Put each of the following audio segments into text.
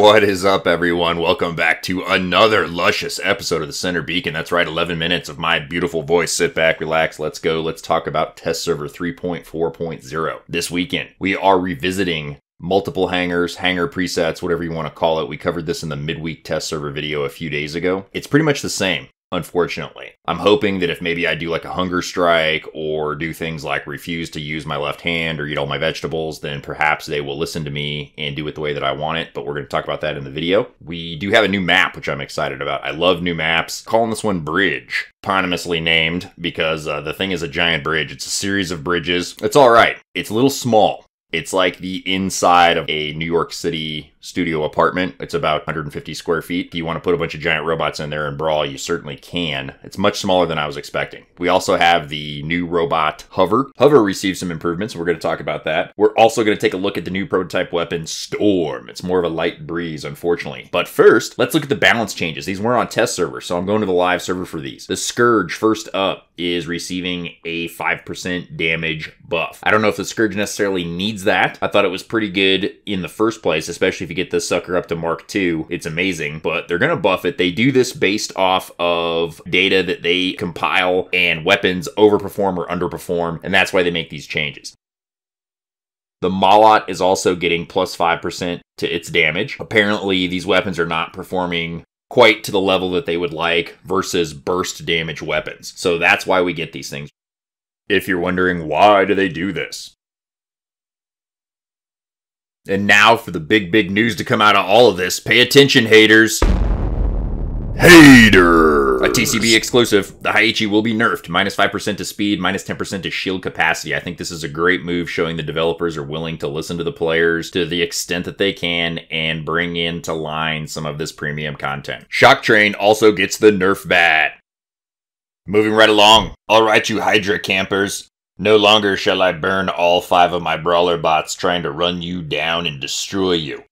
What is up, everyone? Welcome back to another luscious episode of the Center Beacon. That's right, 11 minutes of my beautiful voice. Sit back, relax, let's go. Let's talk about Test Server 3.4.0. This weekend, we are revisiting multiple hangars, hangar presets, whatever you want to call it. We covered this in the midweek test server video a few days ago. It's pretty much the same, unfortunately. I'm hoping that if maybe I do like a hunger strike or do things like refuse to use my left hand or eat all my vegetables, then perhaps they will listen to me and do it the way that I want it. But we're going to talk about that in the video. We do have a new map, which I'm excited about. I love new maps. Calling this one Bridge. Eponymously named because the thing is a giant bridge. It's a series of bridges. It's all right. It's a little small. It's like the inside of a New York City studio apartment. It's about 150 square feet. If you want to put a bunch of giant robots in there and brawl, you certainly can. It's much smaller than I was expecting. We also have the new robot Hover. Hover received some improvements. We're going to talk about that. We're also going to take a look at the new prototype weapon Storm. It's more of a light breeze, unfortunately. But first, let's look at the balance changes. These weren't on test server, so I'm going to the live server for these. The Scourge, first up, is receiving a 5% damage buff. I don't know if the Scourge necessarily needs that. I thought it was pretty good in the first place, especially if you get this sucker up to Mark II. It's amazing, but they're going to buff it. They do this based off of data that they compile and weapons overperform or underperform, and that's why they make these changes. The Malot is also getting plus 5% to its damage. Apparently, these weapons are not performing quite to the level that they would like versus burst damage weapons. So that's why we get these things. If you're wondering, why do they do this? And now for the big news to come out of all of this. Pay attention, haters. Haters! A TCB exclusive. The Haechi will be nerfed. Minus 5% to speed, minus 10% to shield capacity. I think this is a great move showing the developers are willing to listen to the players to the extent that they can and bring into line some of this premium content. Shock Train also gets the Nerf bat. Moving right along. Alright, you Hydra campers. No longer shall I burn all 5 of my brawler bots trying to run you down and destroy you.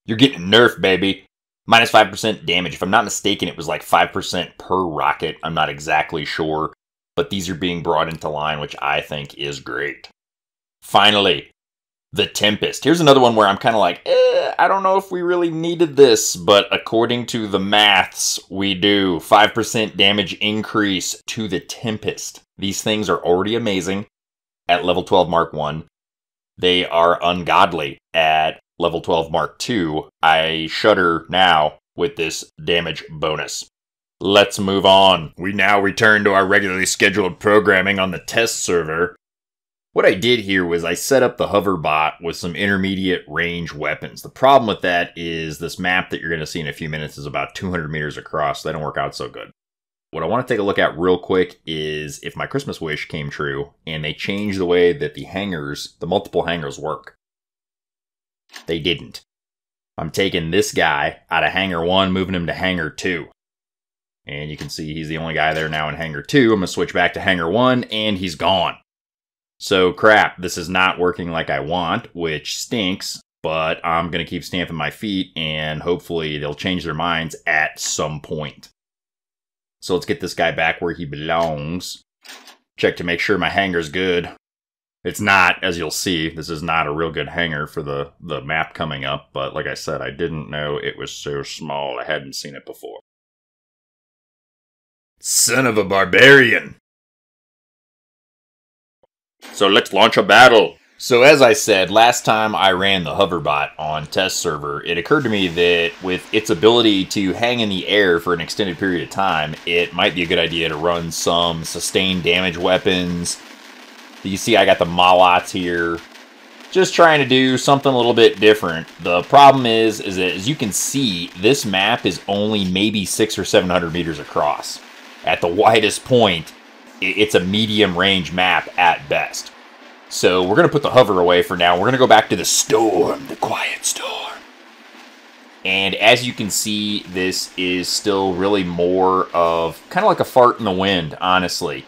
You're getting nerfed, baby. Minus 5% damage. If I'm not mistaken, it was like 5% per rocket. I'm not exactly sure. But these are being brought into line, which I think is great. Finally, the Tempest. Here's another one where I'm kind of like, I don't know if we really needed this. But according to the maths, we do. 5% damage increase to the Tempest. These things are already amazing at level 12 Mark 1. They are ungodly at level 12 Mark 2. I shudder now with this damage bonus. Let's move on. We now return to our regularly scheduled programming on the test server. What I did here was I set up the hover bot with some intermediate range weapons. The problem with that is this map that you're going to see in a few minutes is about 200 meters across. So they don't work out so good. What I want to take a look at real quick is if my Christmas wish came true and they changed the way that the hangars, the multiple hangars work. They didn't. I'm taking this guy out of Hangar 1, moving him to Hangar 2. And you can see he's the only guy there now in Hangar 2. I'm going to switch back to Hangar 1, and he's gone. So crap, this is not working like I want, which stinks. But I'm going to keep stamping my feet, and hopefully they'll change their minds at some point. So let's get this guy back where he belongs. Check to make sure my hangar's good. It's not, as you'll see, this is not a real good hangar for the map coming up. But like I said, I didn't know it was so small. I hadn't seen it before. Son of a barbarian! So let's launch a battle. So as I said, last time I ran the hoverbot on test server, it occurred to me that with its ability to hang in the air for an extended period of time, it might be a good idea to run some sustained damage weapons. You see I got the Malots here. Just trying to do something a little bit different. The problem is that as you can see, this map is only maybe 600 or 700 meters across. At the widest point, it's a medium range map at best. So we're going to put the hover away for now. We're going to go back to the storm, the quiet storm. And as you can see, this is still really more of kind of like a fart in the wind, honestly.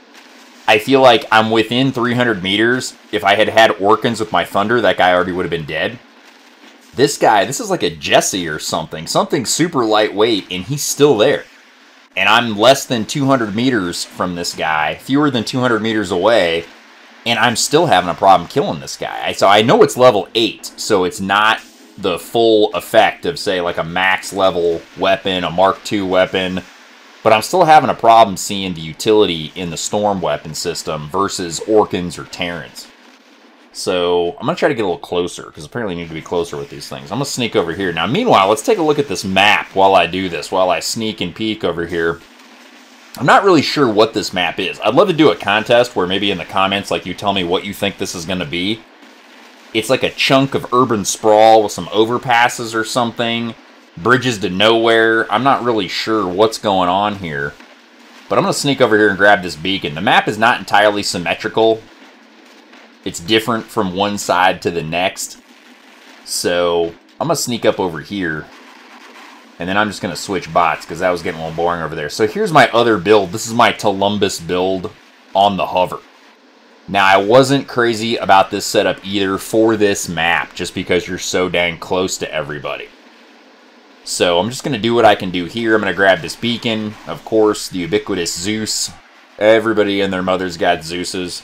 I feel like I'm within 300 meters. If I had had Orkans with my Thunder, that guy already would have been dead. This guy, this is like a Jesse or something. Something super lightweight, and he's still there. And I'm less than 200 meters from this guy, fewer than 200 meters away. And I'm still having a problem killing this guy. So I know it's level 8, so it's not the full effect of, say, like a max level weapon, a Mark II weapon, but I'm still having a problem seeing the utility in the Storm weapon system versus Orkans or Terrans. So I'm going to try to get a little closer, because apparently I need to be closer with these things. I'm going to sneak over here. Now, meanwhile, let's take a look at this map while I do this, while I sneak and peek over here. I'm not really sure what this map is. I'd love to do a contest where maybe in the comments, like, you tell me what you think this is going to be. It's like a chunk of urban sprawl with some overpasses or something. Bridges to nowhere. I'm not really sure what's going on here. But I'm going to sneak over here and grab this beacon. The map is not entirely symmetrical. It's different from one side to the next. So I'm going to sneak up over here. And then I'm just going to switch bots because that was getting a little boring over there. So here's my other build. This is my Columbus build on the hover. Now, I wasn't crazy about this setup either for this map, just because you're so dang close to everybody. So I'm just going to do what I can do here. I'm going to grab this beacon. Of course, the ubiquitous Zeus. Everybody and their mother's got Zeus's.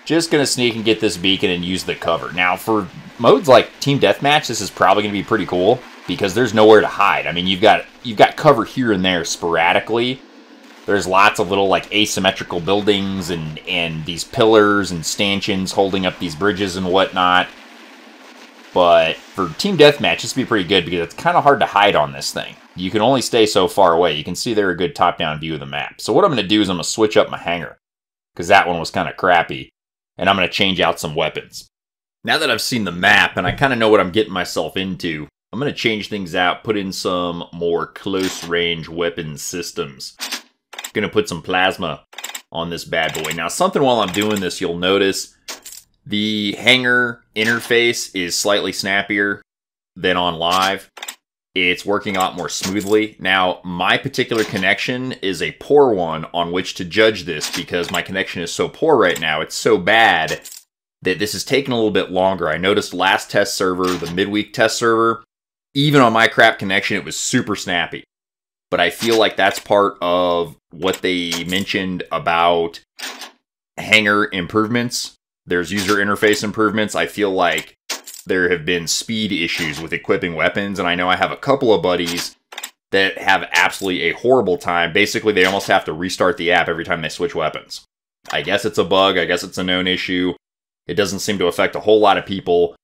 Just going to sneak and get this beacon and use the cover. Now, for modes like Team Deathmatch, this is probably going to be pretty cool, because there's nowhere to hide. I mean, you've got cover here and there sporadically. There's lots of little, like, asymmetrical buildings and these pillars and stanchions holding up these bridges and whatnot. But for Team Deathmatch, this would be pretty good because it's kind of hard to hide on this thing. You can only stay so far away. You can see there a good top-down view of the map. So what I'm going to do is I'm going to switch up my hangar, because that one was kind of crappy. And I'm going to change out some weapons. Now that I've seen the map and I kind of know what I'm getting myself into, I'm going to change things out, put in some more close-range weapon systems. Going to put some plasma on this bad boy. Now, something while I'm doing this, you'll notice the Hangar interface is slightly snappier than on live. It's working a lot more smoothly. Now, my particular connection is a poor one on which to judge this, because my connection is so poor right now. It's so bad that this is taking a little bit longer. I noticed last test server, the midweek test server, even on my crap connection, it was super snappy. But I feel like that's part of what they mentioned about Hangar improvements. There's user interface improvements. I feel like there have been speed issues with equipping weapons, and I know I have a couple of buddies that have absolutely a horrible time. Basically, they almost have to restart the app every time they switch weapons. I guess it's a bug. I guess it's a known issue. It doesn't seem to affect a whole lot of people.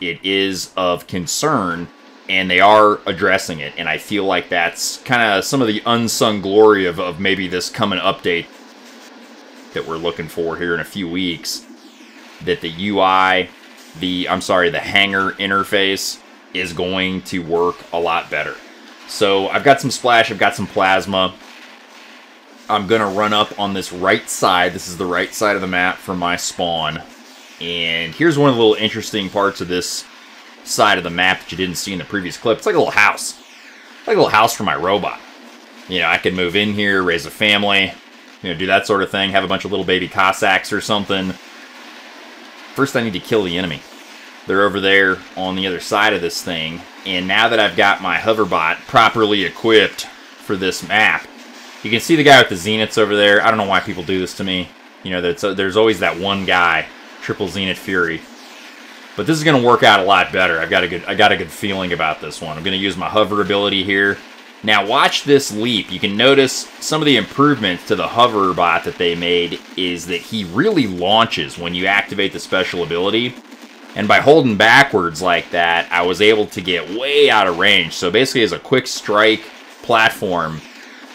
It is of concern, and they are addressing it, and I feel like that's kind of some of the unsung glory of maybe this coming update that we're looking for here in a few weeks, that the UI, the Hangar interface is going to work a lot better. So I've got some splash, I've got some plasma. I'm going to run up on this right side. This is the right side of the map for my spawn. And here's one of the little interesting parts of this side of the map that you didn't see in the previous clip. It's like a little house. Like a little house for my robot. You know, I can move in here, raise a family, you know, do that sort of thing, have a bunch of little baby Cossacks or something. First, I need to kill the enemy. They're over there on the other side of this thing. And now that I've got my hoverbot properly equipped for this map, you can see the guy with the zeniths over there. I don't know why people do this to me. You know, there's always that one guy, triple zenith fury. But this is going to work out a lot better. I got a good feeling about this one. I'm going to use my hover ability here. Now watch this leap. You can notice some of the improvements to the hover bot that they made is that he really launches when you activate the special ability. And by holding backwards like that, I was able to get way out of range. So basically as a quick strike platform,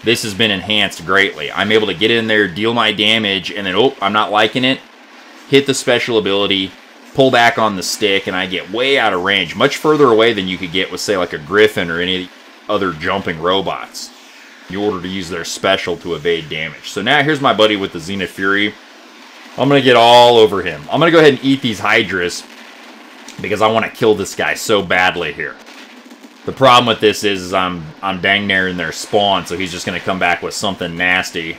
this has been enhanced greatly. I'm able to get in there, deal my damage, and then, oh, I'm not liking it. Hit the special ability, pull back on the stick, and I get way out of range. Much further away than you could get with, say, like a Griffin or any other jumping robots in order to use their special to evade damage. So now here's my buddy with the Zenith Fury. I'm going to get all over him. I'm going to go ahead and eat these Hydras because I want to kill this guy so badly here. The problem with this is I'm dang near in their spawn, so he's just going to come back with something nasty.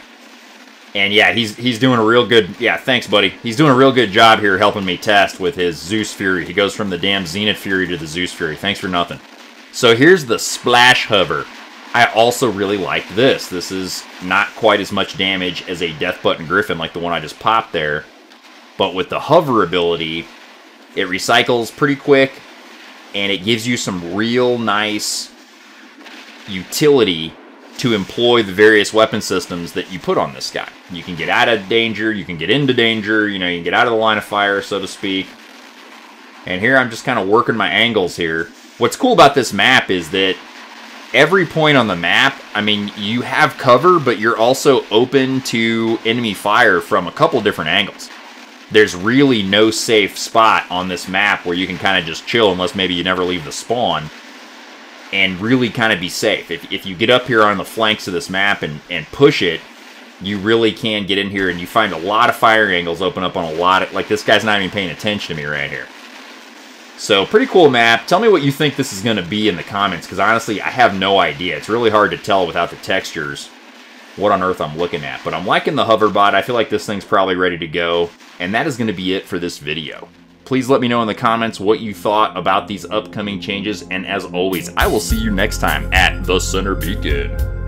And yeah, he's doing a real good... Yeah, thanks, buddy. He's doing a real good job here helping me test with his Zeus Fury. He goes from the damn Zenith Fury to the Zeus Fury. Thanks for nothing. So here's the Splash Hover. I also really like this. This is not quite as much damage as a Death Button Griffin like the one I just popped there. But with the hover ability, It recycles pretty quick, and it gives you some real nice utility to employ the various weapon systems that you put on this guy. You can get out of danger, you can get into danger, you know, you can get out of the line of fire, so to speak. And here I'm just kind of working my angles here. What's cool about this map is that every point on the map, I mean, you have cover, but you're also open to enemy fire from a couple different angles. There's really no safe spot on this map where you can kind of just chill, unless maybe you never leave the spawn, and really kind of be safe. If you get up here on the flanks of this map and push it, you really can get in here, and you find a lot of fire angles open up on a lot of... Like, this guy's not even paying attention to me right here. So, pretty cool map. Tell me what you think this is going to be in the comments, because honestly, I have no idea. It's really hard to tell without the textures what on earth I'm looking at. But I'm liking the hoverbot. I feel like this thing's probably ready to go. And that is going to be it for this video. Please let me know in the comments what you thought about these upcoming changes. And as always, I will see you next time at the Center Beacon.